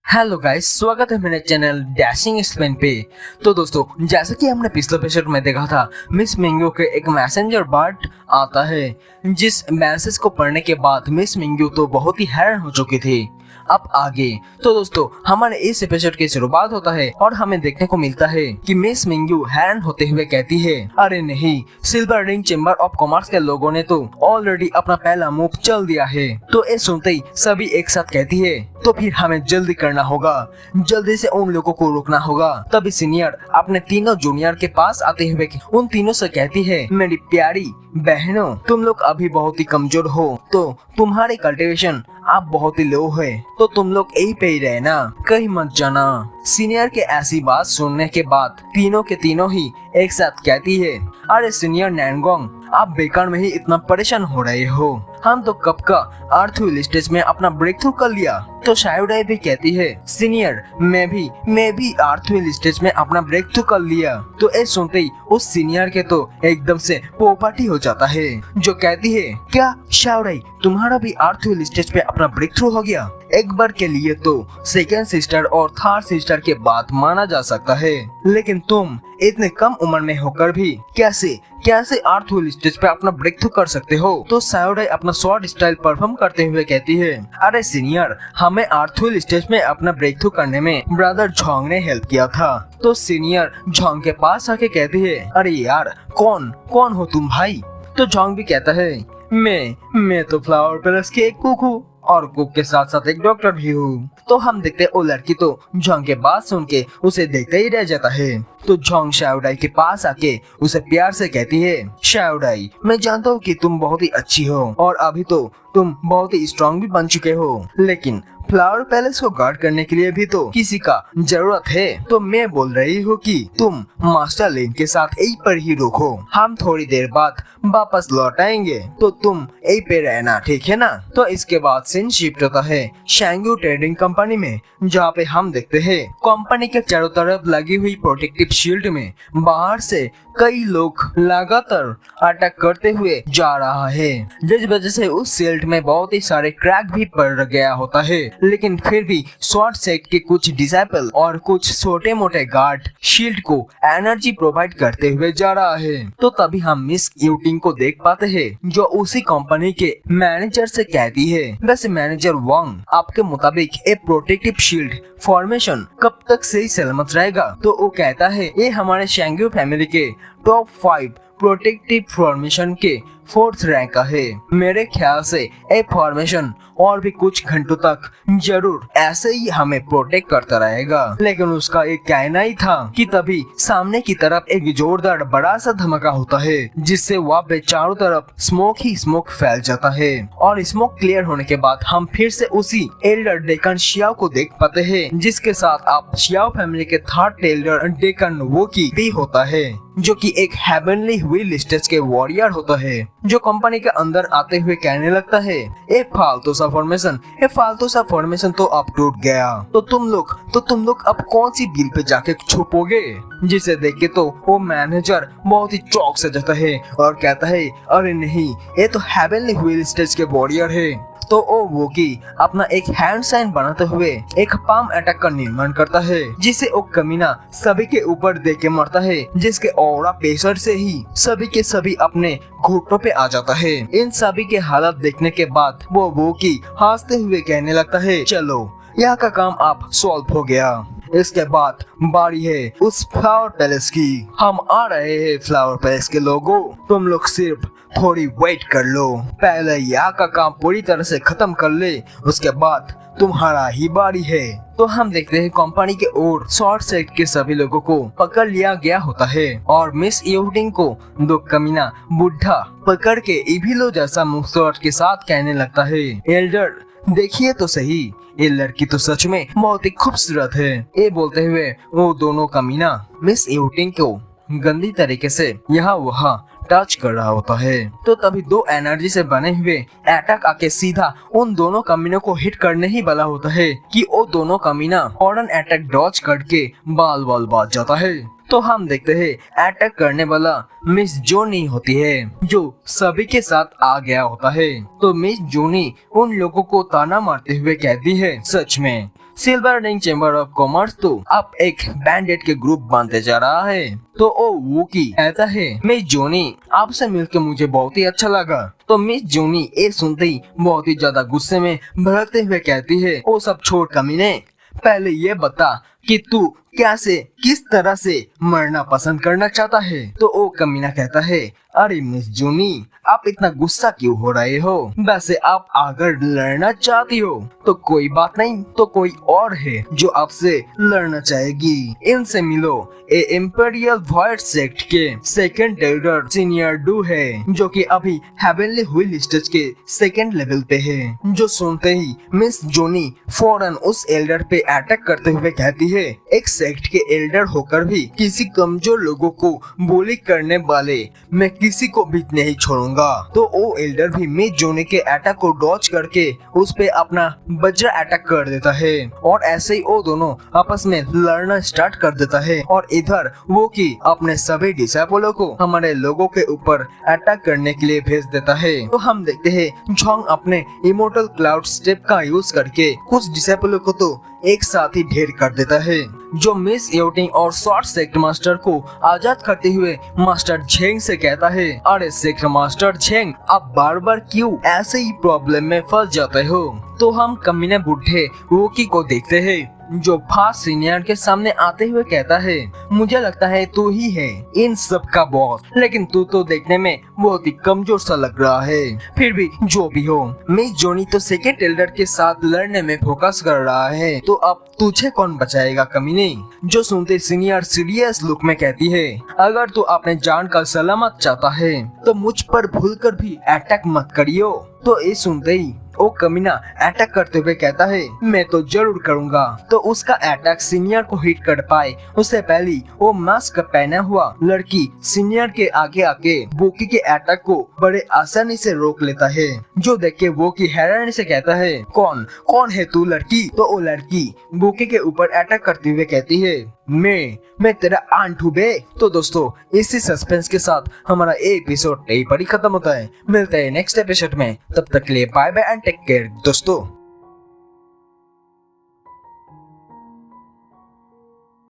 Hello guys, स्वागत है मेरे चैनल डैशिंग एक्सप्लेन पे। तो दोस्तों, जैसा कि हमने पिछले एपिसोड में देखा था, मिस मिंगू के एक मैसेंजर बर्ड आता है, जिस मैसेज को पढ़ने के बाद मिस मिंगू तो बहुत ही हैरान हो चुकी थी। अब आगे तो दोस्तों, हमारे इस एपिसोड की शुरुआत होता है और हमें देखने को मिलता है कि मिस मिंगू हैरान होते हुए कहती है, अरे नहीं, silver ring chamber of commerce के लोगों ने तो ऑलरेडी अपना पहला मूव चल दिया है। तो ये सुनते ही सभी एक साथ कहती है, तो फिर हमें जल्दी करना होगा, जल्दी से उन लोगों को रोकना होगा। तभी सीनियर अपने तीनों जूनियर के पास आते हुए उन तीनों से कहती है, मेरी प्यारी बहनों, तुम लोग अभी बहुत ही कमजोर हो, तो तुम्हारी कल्टीवेशन आप बहुत ही लो है, तो तुम लोग यही पे ही रहना, कहीं मत जाना। सीनियर के ऐसी बात सुनने के बाद तीनों के तीनों ही एक साथ कहती है, अरे सीनियर नैनगोंग, आप बेकार में ही इतना परेशान हो रहे हो, हम तो कब का अर्थ व्हील स्टेज में अपना ब्रेक थ्रू कर लिया। तो शायोडाई भी कहती है, सीनियर मैं भी अर्थ व्हील स्टेज में अपना ब्रेक थ्रू कर लिया। तो ये सुनते ही उस सीनियर के तो एकदम से पोपाटी हो जाता है, जो कहती है, क्या शायोडाई, तुम्हारा भी अर्थ व्हील स्टेज पे अपना ब्रेक थ्रू हो गया? एक बार के लिए तो सेकेंड सिस्टर और थर्ड सिस्टर के बात माना जा सकता है, लेकिन तुम इतने कम उम्र में होकर भी कैसे अर्थ व्हील स्टेज पे अपना ब्रेक थ्रू कर सकते हो? तो शायोडाई अपना शॉर्ट स्टाइल परफॉर्म करते हुए कहती है, अरे सीनियर, हमें अर्थ व्हील स्टेज में अपना ब्रेक थ्रू करने में ब्रदर झोंग ने हेल्प किया था। तो सीनियर झोंग के पास आके कहती है, अरे यार, कौन हो तुम भाई? तो झोंग भी कहता है, मैं तो फ्लावर पैलेस के एक कुक हूँ और कुक के साथ साथ एक डॉक्टर भी हूँ। तो हम देखते वो लड़की तो झोंग के बात सुन के उसे देखते ही रह जाता है। तो झोंग शायोडाई के पास आके उसे प्यार से कहती है, शायोडाई, मैं जानता हूँ कि तुम बहुत ही अच्छी हो और अभी तो तुम बहुत ही स्ट्रॉन्ग भी बन चुके हो, लेकिन फ्लावर पैलेस को गार्ड करने के लिए भी तो किसी का जरूरत है। तो मैं बोल रही हूँ कि तुम मास्टर लेन के साथ यहीं पर ही रुको, हम थोड़ी देर बाद वापस लौट आएंगे, तो तुम यहीं पे रहना, ठीक है ना? तो इसके बाद सीन शिफ्ट होता है शैंगू ट्रेडिंग कंपनी में, जहाँ पे हम देखते हैं कंपनी के चारों तरफ लगी हुई प्रोटेक्टिव शील्ड में बाहर से कई लोग लगातार अटैक करते हुए जा रहा है, जिस वजह से उस शील्ड में बहुत ही सारे क्रैक भी पड़ गया होता है, लेकिन फिर भी शॉर्ट सेट के कुछ डिसाइपल और कुछ छोटे मोटे गार्ड शील्ड को एनर्जी प्रोवाइड करते हुए जा रहा है। तो तभी हम मिस यूटिंग को देख पाते हैं, जो उसी कंपनी के मैनेजर से कहती है, वैसे मैनेजर वांग, आपके मुताबिक ये प्रोटेक्टिव शील्ड फॉर्मेशन कब तक सही सलामत रहेगा? तो वो कहता है, ये हमारे शैंगू फैमिली के टॉप 5 प्रोटेक्टिव फॉर्मेशन के 4th रैंक का है। मेरे ख्याल से ये फॉर्मेशन और भी कुछ घंटों तक जरूर ऐसे ही हमें प्रोटेक्ट करता रहेगा। लेकिन उसका एक कहना ही था कि तभी सामने की तरफ एक जोरदार बड़ा सा धमाका होता है, जिससे वहाँ पे चारों तरफ स्मोक ही स्मोक फैल जाता है। और स्मोक क्लियर होने के बाद हम फिर से उसी एल्डर डेकन शियाओ को देख पाते हैं, जिसके साथ आप शियाओ फैमिली के 3rd एल्डर डेकन वोकी भी होता है, जो कि एक हेवनली व्हील स्टेज के वॉरियर होता है, जो कंपनी के अंदर आते हुए कहने लगता है, एक फालतू सा फॉर्मेशन तो अब टूट गया, तो तुम लोग अब कौन सी बिल पे जाके छुपोगे? जिसे देख के तो वो मैनेजर बहुत ही चौंक से जाता है और कहता है, अरे नहीं, ये तो हेवनली व्हील स्टेज के वॉरियर है। तो वो की अपना एक हैंड साइन बनाते हुए एक पाम अटैक का निर्माण करता है, जिसे वो कमीना सभी के ऊपर दे के मरता है, जिसके ऑरा प्रेशर से ही सभी के सभी अपने घुटनों पे आ जाता है। इन सभी के हालत देखने के बाद वो की हंसते हुए कहने लगता है, चलो यहाँ का काम आप सॉल्व हो गया। इसके बाद बारी है उस फ्लावर पैलेस की। हम आ रहे हैं फ्लावर पैलेस के लोगों, तुम लोग सिर्फ थोड़ी वेट कर लो, पहले यहाँ का काम पूरी तरह से खत्म कर ले, उसके बाद तुम्हारा ही बारी है। तो हम देखते हैं कंपनी के ओर शॉर्ट सेट के सभी लोगों को पकड़ लिया गया होता है और मिस यूटिंग को दो कमीना बुढ़ा पकड़ के इविलो जैसा मुस्कुराहट के साथ कहने लगता है, एल्डर देखिए तो सही, ये लड़की तो सच में बहुत ही खूबसूरत है। ये बोलते हुए वो दोनों कमीना मिस यूटिंग को गंदी तरीके से यहाँ वहाँ टच कर रहा होता है। तो तभी दो एनर्जी से बने हुए अटैक आके सीधा उन दोनों कमीनों को हिट करने ही वाला होता है कि वो दोनों कमीना फौरन अटैक डॉज करके बाल बाज जाता है। तो हम देखते हैं अटैक करने वाला मिस जोनी होती है, जो सभी के साथ आ गया होता है। तो मिस जोनी उन लोगों को ताना मारते हुए कहती है, सच में silver ring chamber of commerce तो अब एक बैंडेड के ग्रुप बनते जा रहा है। तो ओ वूकी कहता है, मिस जोनी आपसे मिलकर मुझे बहुत ही अच्छा लगा। तो मिस जोनी ये सुनते ही बहुत ही ज्यादा गुस्से में भड़कते हुए कहती है, ओ सब छोड़ कमीने, पहले ये बता कि तू कैसे किस तरह से मरना पसंद करना चाहता है। तो ओ कमीना कहता है, अरे मिस जूनी आप इतना गुस्सा क्यों हो रहे हो? वैसे आप अगर लड़ना चाहती हो तो कोई बात नहीं, तो कोई और है जो आपसे लड़ना चाहेगी। इनसे मिलो। ए इम्पेरियल वॉइड सेक्ट के सेकंड एल्डर सीनियर डू है, जो कि अभी हेवनली व्हील स्टेज के सेकंड लेवल पे है। जो सुनते ही मिस जोनी फौरन उस एल्डर पे अटैक करते हुए कहती है, एक सेक्ट के एल्डर होकर भी किसी कमजोर लोगों को बोली करने वाले मैं किसी को भी नहीं छोड़ूंगा। तो वो एल्डर भी मिस जोनी के अटैक को डॉज करके उस पे अपना वज्र अटैक कर देता है और ऐसे ही वो दोनों आपस में लड़ना स्टार्ट कर देता है। और इधर वो की अपने सभी डिसाइपलों को हमारे लोगों के ऊपर अटैक करने के लिए भेज देता है। तो हम देखते हैं झोंग अपने इमोर्टल क्लाउड स्टेप का यूज करके कुछ डिसाइपलों को तो एक साथ ही ढेर कर देता है, जो मिस योटिंग और शॉर्ट सेक्ट मास्टर को आजाद करते हुए मास्टर झेंग से कहता है, अरे सेक्ट मास्टर झेंग आप बार बार क्यों ऐसे ही प्रॉब्लम में फंस जाते हो? तो हम कमीने बुढ़े वोकी को देखते हैं, जो फास्ट सीनियर के सामने आते हुए कहता है, मुझे लगता है तू ही है इन सब का बॉस, लेकिन तू तो देखने में बहुत ही कमजोर सा लग रहा है। फिर भी जो भी हो, मिस जोनी तो सेकेंड एल्डर के साथ लड़ने में फोकस कर रहा है, तो अब तुझे कौन बचाएगा कमीने? जो सुनते सीनियर सीरियस लुक में कहती है, अगर तू अपने जान का सलामत चाहता है तो मुझ पर भूलकर भी अटैक मत करियो। तो ये सुनते ही वो कमीना अटैक करते हुए कहता है, मैं तो जरूर करूंगा। तो उसका अटैक सीनियर को हिट कर पाए उससे पहले वो मास्क पहना हुआ लड़की सीनियर के आगे आके वोकी के अटैक को बड़े आसानी से रोक लेता है। जो देख के वोकी हैरानी से कहता है, कौन है तू लड़की? तो वो लड़की वोकी के ऊपर अटैक करते हुए कहती है, मैं तेरा आंट हूँ बे। तो दोस्तों इसी सस्पेंस के साथ हमारा ये एपिसोड यहीं पर ही खत्म होता है। मिलते हैं नेक्स्ट एपिसोड में, तब तक के लिए bye bye and take care दोस्तों।